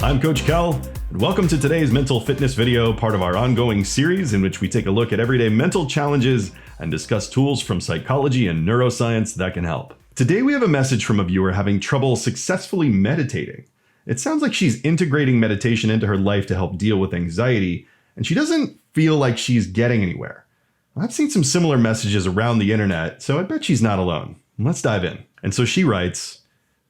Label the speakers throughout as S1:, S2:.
S1: I'm Coach Kel, and welcome to today's mental fitness video, part of our ongoing series in which we take a look at everyday mental challenges and discuss tools from psychology and neuroscience that can help. Today we have a message from a viewer having trouble successfully meditating. It sounds like she's integrating meditation into her life to help deal with anxiety, and she doesn't feel like she's getting anywhere. I've seen some similar messages around the internet, so I bet she's not alone. Let's dive in. And so she writes,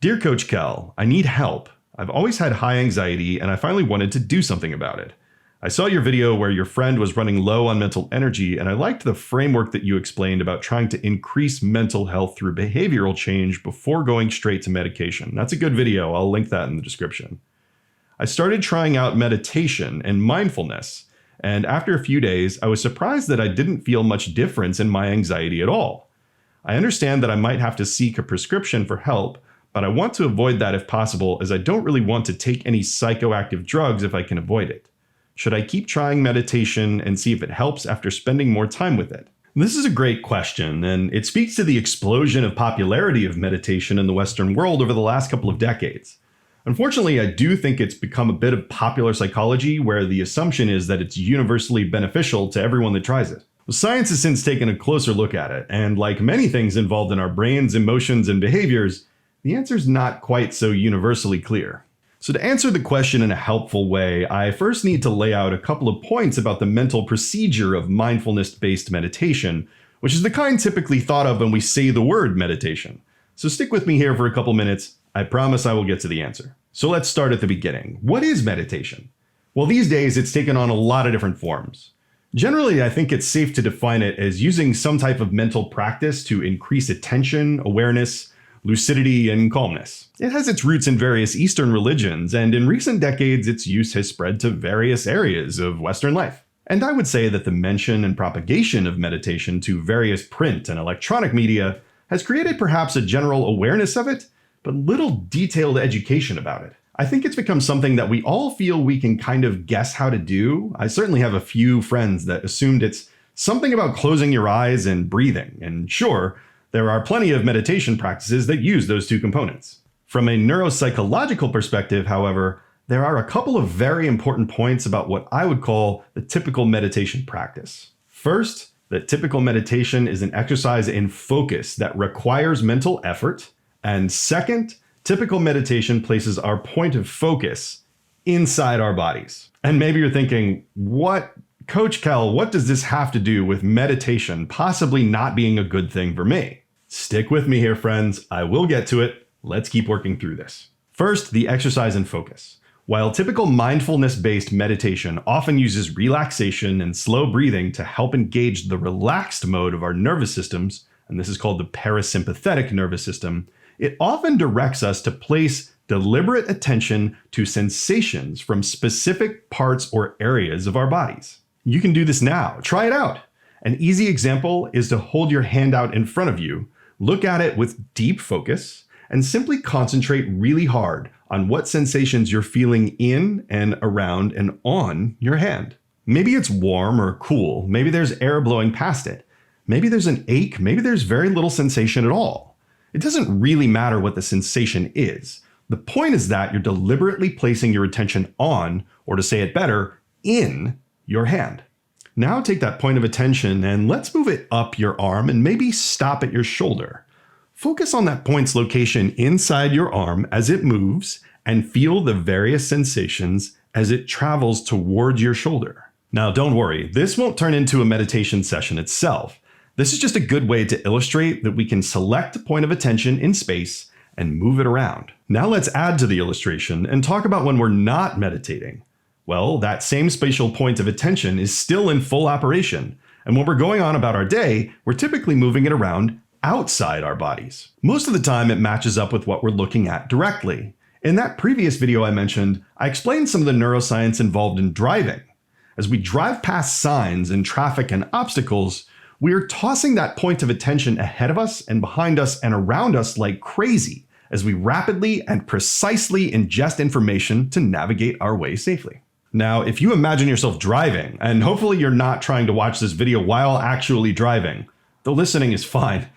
S1: "Dear Coach Kel, I need help. I've always had high anxiety and I finally wanted to do something about it. I saw your video where your friend was running low on mental energy, and I liked the framework that you explained about trying to increase mental health through behavioral change before going straight to medication. That's a good video. I'll link that in the description. I started trying out meditation and mindfulness, and after a few days, I was surprised that I didn't feel much difference in my anxiety at all. I understand that I might have to seek a prescription for help, but I want to avoid that if possible, as I don't really want to take any psychoactive drugs if I can avoid it. Should I keep trying meditation and see if it helps after spending more time with it?" This is a great question, and it speaks to the explosion of popularity of meditation in the Western world over the last couple of decades. Unfortunately, I do think it's become a bit of popular psychology where the assumption is that it's universally beneficial to everyone that tries it. Well, science has since taken a closer look at it, and like many things involved in our brains, emotions, and behaviors, the answer's not quite so universally clear. So to answer the question in a helpful way, I first need to lay out a couple of points about the mental procedure of mindfulness-based meditation, which is the kind typically thought of when we say the word meditation. So stick with me here for a couple minutes. I promise I will get to the answer. So let's start at the beginning. What is meditation? Well, these days it's taken on a lot of different forms. Generally, I think it's safe to define it as using some type of mental practice to increase attention, awareness, lucidity, and calmness. It has its roots in various Eastern religions, and in recent decades its use has spread to various areas of Western life. And I would say that the mention and propagation of meditation to various print and electronic media has created perhaps a general awareness of it, but little detailed education about it. I think it's become something that we all feel we can kind of guess how to do. I certainly have a few friends that assumed it's something about closing your eyes and breathing, and sure, there are plenty of meditation practices that use those two components. From a neuropsychological perspective, however, there are a couple of very important points about what I would call the typical meditation practice. First, that typical meditation is an exercise in focus that requires mental effort. And second, typical meditation places our point of focus inside our bodies. And maybe you're thinking, Coach Kel, what does this have to do with meditation possibly not being a good thing for me? Stick with me here, friends. I will get to it. Let's keep working through this. First, the exercise and focus. While typical mindfulness-based meditation often uses relaxation and slow breathing to help engage the relaxed mode of our nervous systems, and this is called the parasympathetic nervous system, it often directs us to place deliberate attention to sensations from specific parts or areas of our bodies. You can do this now. Try it out. An easy example is to hold your hand out in front of you, look at it with deep focus, and simply concentrate really hard on what sensations you're feeling in and around and on your hand. Maybe it's warm or cool. Maybe there's air blowing past it. Maybe there's an ache. Maybe there's very little sensation at all. It doesn't really matter what the sensation is. The point is that you're deliberately placing your attention on, or to say it better, in your hand. Now take that point of attention and let's move it up your arm and maybe stop at your shoulder. Focus on that point's location inside your arm as it moves and feel the various sensations as it travels towards your shoulder. Now don't worry, this won't turn into a meditation session itself. This is just a good way to illustrate that we can select a point of attention in space and move it around. Now let's add to the illustration and talk about when we're not meditating. Well, that same spatial point of attention is still in full operation, and when we're going on about our day, we're typically moving it around outside our bodies. Most of the time, it matches up with what we're looking at directly. In that previous video I mentioned, I explained some of the neuroscience involved in driving. As we drive past signs in traffic and obstacles, we are tossing that point of attention ahead of us and behind us and around us like crazy as we rapidly and precisely ingest information to navigate our way safely. Now, if you imagine yourself driving, and hopefully you're not trying to watch this video while actually driving, though listening is fine,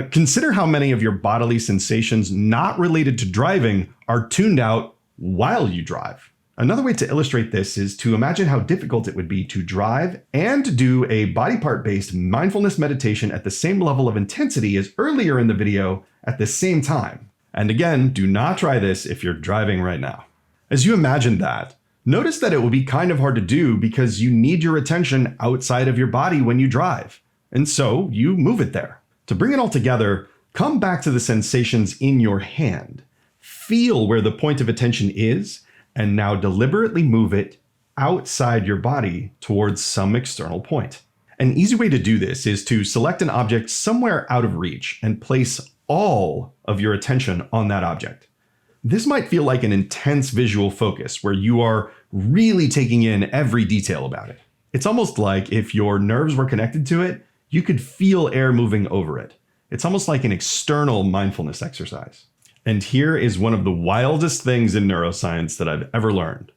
S1: consider how many of your bodily sensations not related to driving are tuned out while you drive. Another way to illustrate this is to imagine how difficult it would be to drive and do a body part-based mindfulness meditation at the same level of intensity as earlier in the video at the same time. And again, do not try this if you're driving right now. As you imagine that, notice that it will be kind of hard to do because you need your attention outside of your body when you drive. And so you move it there. To bring it all together, come back to the sensations in your hand. Feel where the point of attention is, and now deliberately move it outside your body towards some external point. An easy way to do this is to select an object somewhere out of reach and place all of your attention on that object. This might feel like an intense visual focus where you are really taking in every detail about it. It's almost like if your nerves were connected to it, you could feel air moving over it. It's almost like an external mindfulness exercise. And here is one of the wildest things in neuroscience that I've ever learned.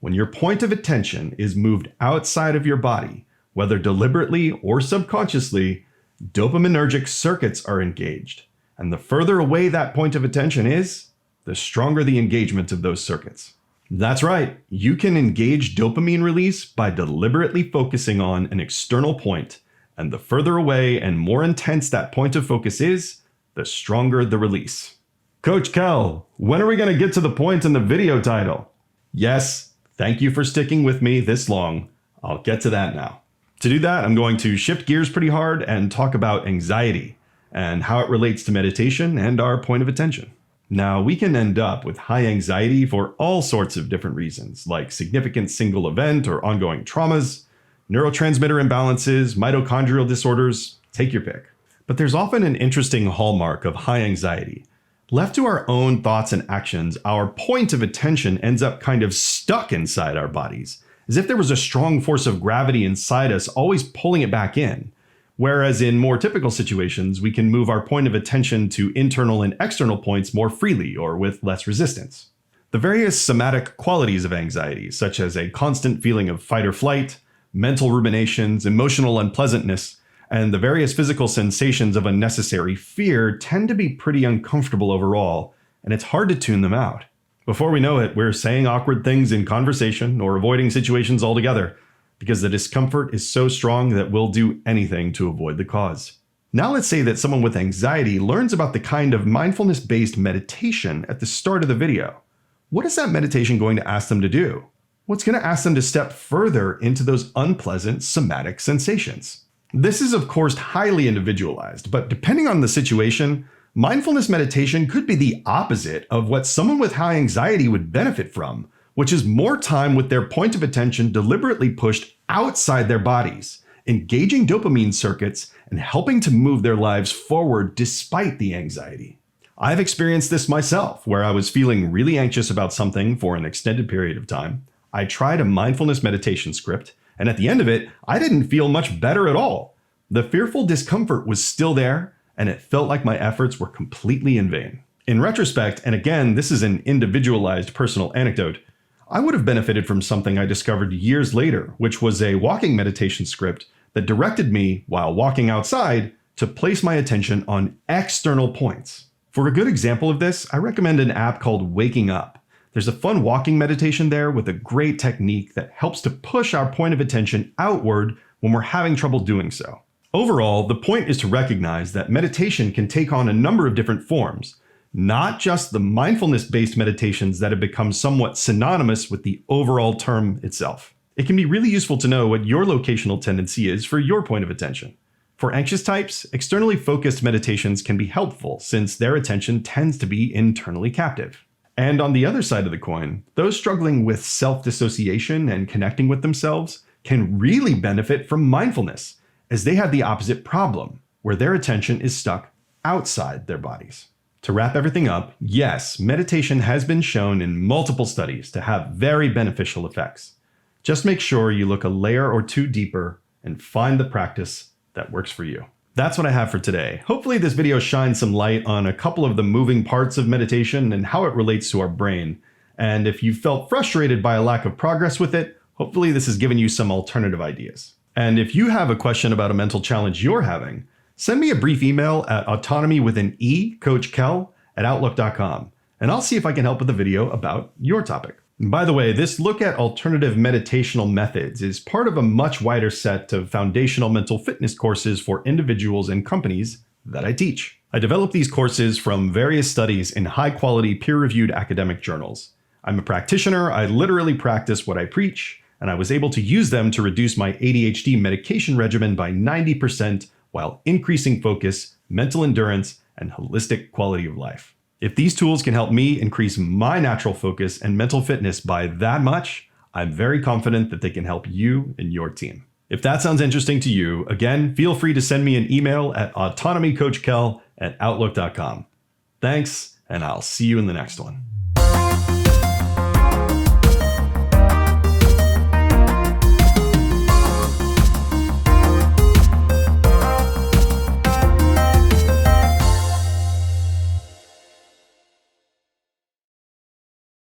S1: When your point of attention is moved outside of your body, whether deliberately or subconsciously, dopaminergic circuits are engaged. And the further away that point of attention is, the stronger the engagement of those circuits. That's right, you can engage dopamine release by deliberately focusing on an external point, and the further away and more intense that point of focus is, the stronger the release. Coach Kel, when are we going to get to the point in the video title? Yes, thank you for sticking with me this long. I'll get to that now. To do that, I'm going to shift gears pretty hard and talk about anxiety and how it relates to meditation and our point of attention. Now, we can end up with high anxiety for all sorts of different reasons, like significant single event or ongoing traumas, neurotransmitter imbalances, mitochondrial disorders, take your pick. But there's often an interesting hallmark of high anxiety. Left to our own thoughts and actions, our point of attention ends up kind of stuck inside our bodies, as if there was a strong force of gravity inside us always pulling it back in. Whereas in more typical situations, we can move our point of attention to internal and external points more freely or with less resistance. The various somatic qualities of anxiety, such as a constant feeling of fight or flight, mental ruminations, emotional unpleasantness, and the various physical sensations of unnecessary fear tend to be pretty uncomfortable overall, and it's hard to tune them out. Before we know it, we're saying awkward things in conversation or avoiding situations altogether, because the discomfort is so strong that we'll do anything to avoid the cause. Now let's say that someone with anxiety learns about the kind of mindfulness-based meditation at the start of the video. What is that meditation going to ask them to do? What's going to ask them to step further into those unpleasant somatic sensations? This is, of course, highly individualized, but depending on the situation, mindfulness meditation could be the opposite of what someone with high anxiety would benefit from, which is more time with their point of attention deliberately pushed outside their bodies, engaging dopamine circuits and helping to move their lives forward despite the anxiety. I've experienced this myself, where I was feeling really anxious about something for an extended period of time. I tried a mindfulness meditation script, and at the end of it, I didn't feel much better at all. The fearful discomfort was still there, and it felt like my efforts were completely in vain. In retrospect, and again, this is an individualized personal anecdote, I would have benefited from something I discovered years later, which was a walking meditation script that directed me, while walking outside, to place my attention on external points. For a good example of this, I recommend an app called Waking Up. There's a fun walking meditation there with a great technique that helps to push our point of attention outward when we're having trouble doing so. Overall, the point is to recognize that meditation can take on a number of different forms, not just the mindfulness-based meditations that have become somewhat synonymous with the overall term itself. It can be really useful to know what your locational tendency is for your point of attention. For anxious types, externally focused meditations can be helpful since their attention tends to be internally captive. And on the other side of the coin, those struggling with self-dissociation and connecting with themselves can really benefit from mindfulness, as they have the opposite problem, where their attention is stuck outside their bodies. To wrap everything up, yes, meditation has been shown in multiple studies to have very beneficial effects. Just make sure you look a layer or two deeper and find the practice that works for you. That's what I have for today. Hopefully this video shines some light on a couple of the moving parts of meditation and how it relates to our brain. And if you felt frustrated by a lack of progress with it, hopefully this has given you some alternative ideas. And if you have a question about a mental challenge you're having, send me a brief email at autonomywithanecoachkel@outlook.com, and I'll see if I can help with a video about your topic. And by the way, this look at alternative meditational methods is part of a much wider set of foundational mental fitness courses for individuals and companies that I teach. I develop these courses from various studies in high-quality, peer-reviewed academic journals. I'm a practitioner, I literally practice what I preach, and I was able to use them to reduce my ADHD medication regimen by 90% while increasing focus, mental endurance, and holistic quality of life. If these tools can help me increase my natural focus and mental fitness by that much, I'm very confident that they can help you and your team. If that sounds interesting to you, again, feel free to send me an email at autonomycoachkel@outlook.com. Thanks, and I'll see you in the next one.